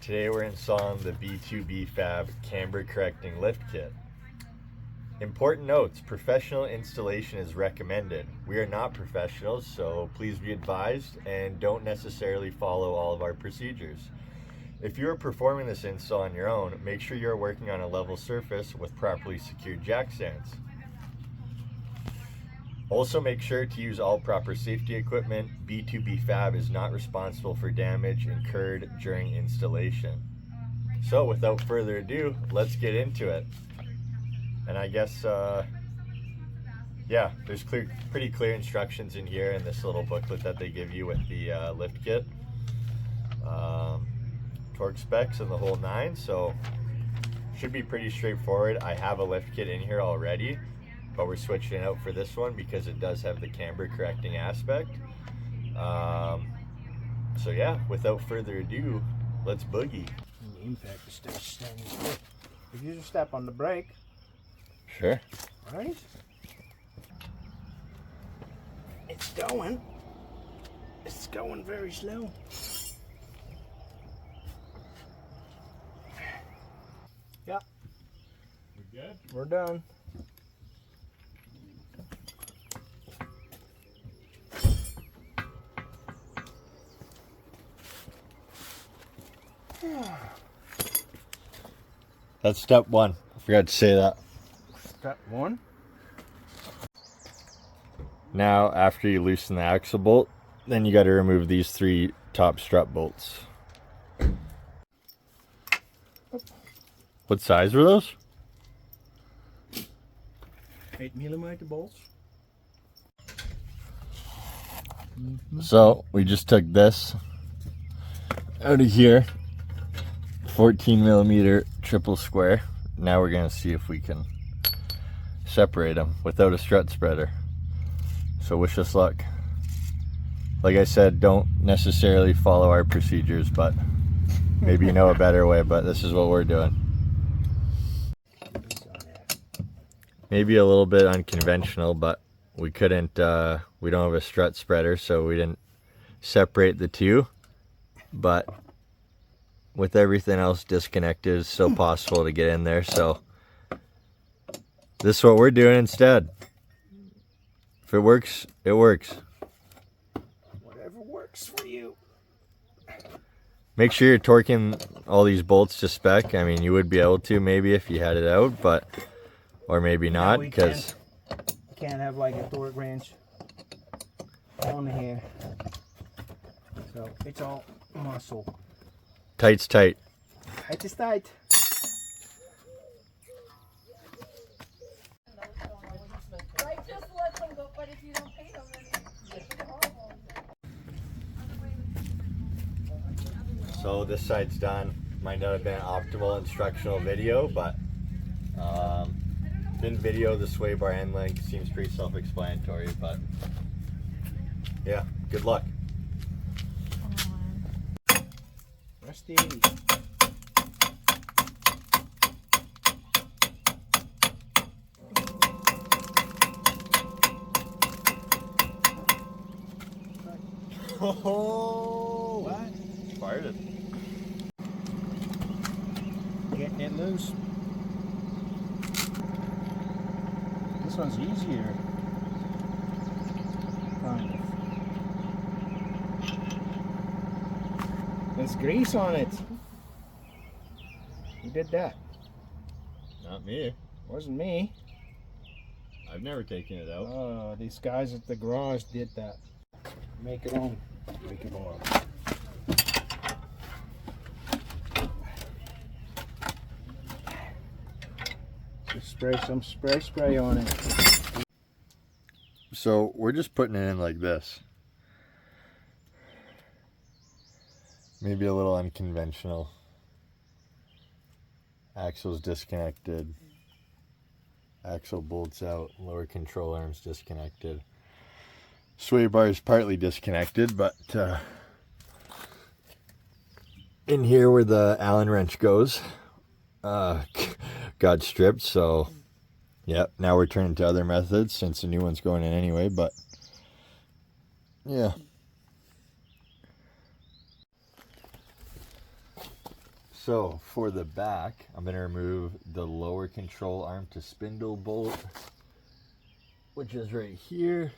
Today we're installing the B2BFAB Camber Correcting Lift Kit. Important notes, professional installation is recommended. We are not professionals, so please be advised and don't necessarily follow all of our procedures. If you are performing this install on your own, make sure you are working on a level surface with properly secured jack stands. Also make sure to use all proper safety equipment. B2BFAB is not responsible for damage incurred during installation. So without further ado, let's get into it. And I guess, yeah, there's pretty clear instructions in here in this little booklet that they give you with the lift kit. Torque specs and the whole nine, so should be pretty straightforward. I have a lift kit in here already, but we're switching it out for this one because it does have the camber correcting aspect. So yeah, without further ado, let's boogie. The impact is still standing still. If you just step on the brake. Sure. Right? It's going. It's going very slow. Yeah. We're good? We're done. That's step one. I forgot to say that. Step one. Now, after you loosen the axle bolt, then you got to remove these three top strut bolts. What size were those? 8mm bolts. So we just took this out of here, 14mm triple square. Now we're gonna see if we can separate them without a strut spreader. So wish us luck. Like I said, don't necessarily follow our procedures, but maybe you know a better way, but this is what we're doing. Maybe a little bit unconventional, but we couldn't, we don't have a strut spreader, so we didn't separate the two. But with everything else disconnected, it's still possible to get in there, so this is what we're doing instead. If it works, it works. Whatever works for you. Make sure you're torquing all these bolts to spec. I mean, you would be able to maybe if you had it out, but or maybe not, because you can't have like a torque wrench on here. So it's all muscle. tight's tight. Tight is tight. So this side's done. Might not have been an optimal instructional video, but didn't video the sway bar end length. Seems pretty self-explanatory, but yeah, good luck. Rusty. Oh, What? fired it. Getting it loose. This one's easier. Kind of. There's grease on it. Who did that? Not me. Wasn't me. I've never taken it out. Oh, these guys at the garage did that. Make it on. Make it on. Just spray some spray on it. So we're just putting it in like this. Maybe a little unconventional. Axle's disconnected. Axle bolts out. Lower control arm's disconnected. Sway bar is partly disconnected, but in here where the Allen wrench goes, got stripped. So yep, now we're turning to other methods since the new one's going in anyway, but yeah. So for the back, I'm going to remove the lower control arm to spindle bolt, which is right here.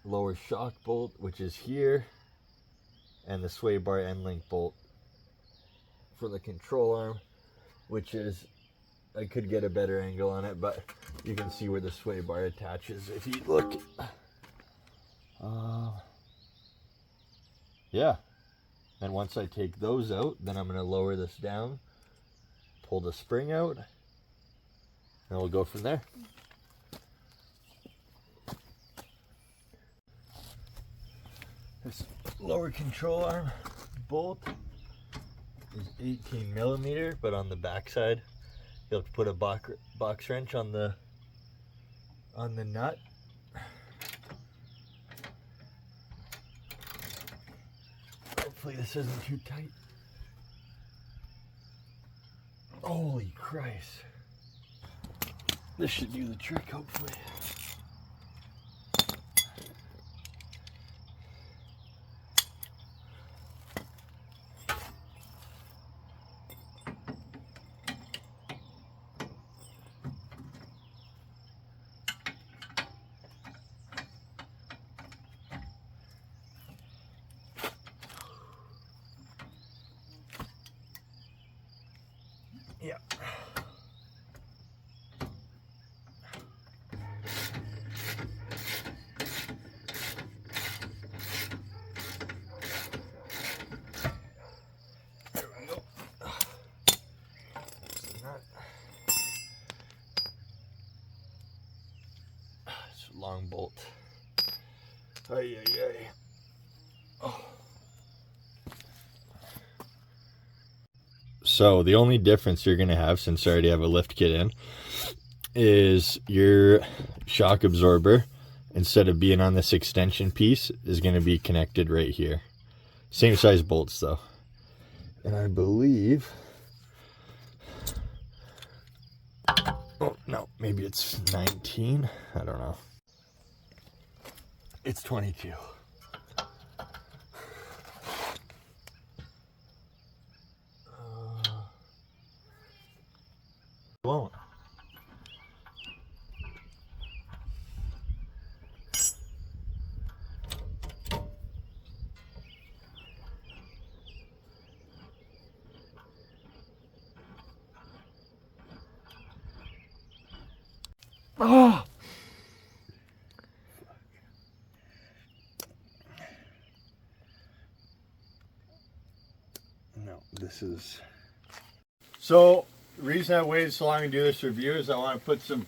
Lower shock bolt, which is here. And the sway bar end link bolt for the control arm, which is, I could get a better angle on it, but you can see where the sway bar attaches if you look. Yeah. And once I take those out, then I'm going to lower this down, pull the spring out, and we'll go from there. This lower control arm bolt is 18 millimeter, but on the back side, you'll have to put a box wrench on the nut. Hopefully this isn't too tight. Holy Christ. This should do the trick, hopefully. Yeah. There we go. It's a long bolt. Ay, ay, ay. Oh. So the only difference you're going to have, since I already have a lift kit in, is your shock absorber, instead of being on this extension piece, is going to be connected right here. Same size bolts though. And I believe, oh no, maybe it's 19. I don't know. It's 22. Won't. Oh! No, this is... So, the reason I waited so long to do this review is I want to put some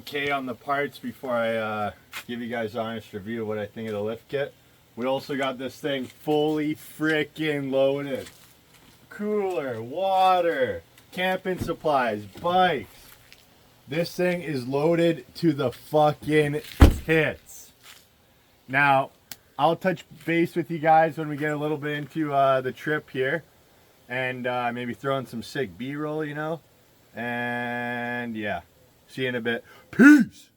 K on the parts before I give you guys an honest review of what I think of the lift kit. We also got this thing fully freaking loaded. Cooler, water, camping supplies, bikes. This thing is loaded to the fucking tits. Now, I'll touch base with you guys when we get a little bit into the trip here. And maybe throw in some sick B-roll, you know. And yeah, see you in a bit. Peace!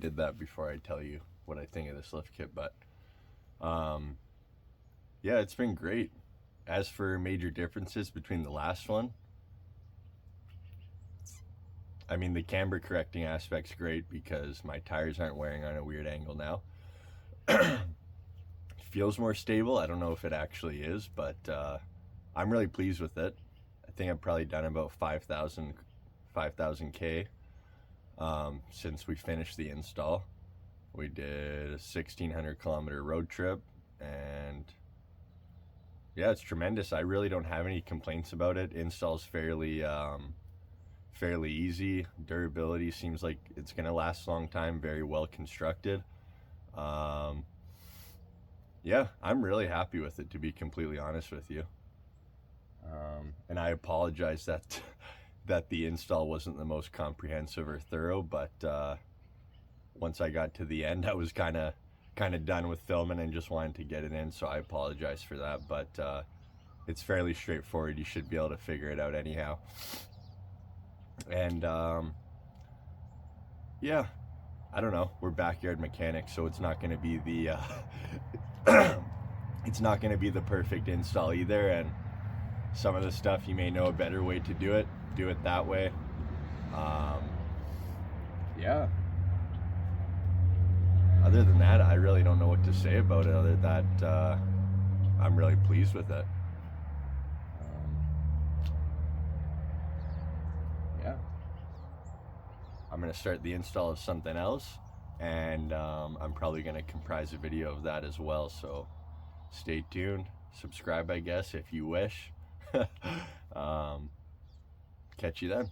did that before I tell you what I think of this lift kit, but yeah, it's been great. As for major differences between the last one, I mean, the camber correcting aspect's great because my tires aren't wearing on a weird angle now. Feels more stable. I don't know if it actually is, but I'm really pleased with it. I think I've probably done about 5,000 K since we finished the install. We did a 1,600 kilometer road trip, and yeah, it's tremendous. I really don't have any complaints about it. Install's fairly easy. Durability seems like it's gonna last a long time. Very well constructed. Yeah, I'm really happy with it, to be completely honest with you. And I apologize that that the install wasn't the most comprehensive or thorough, but once I got to the end, I was kind of done with filming and just wanted to get it in, so I apologize for that. But it's fairly straightforward. You should be able to figure it out anyhow. And yeah, I don't know, we're backyard mechanics, so it's not going to be the it's not going to be the perfect install either, and some of the stuff you may know a better way to do it that way. Yeah, other than that, I really don't know what to say about it, other than that I'm really pleased with it. Yeah, I'm gonna start the install of something else, and I'm probably gonna comprise a video of that as well, so stay tuned, subscribe I guess if you wish. Catch you then.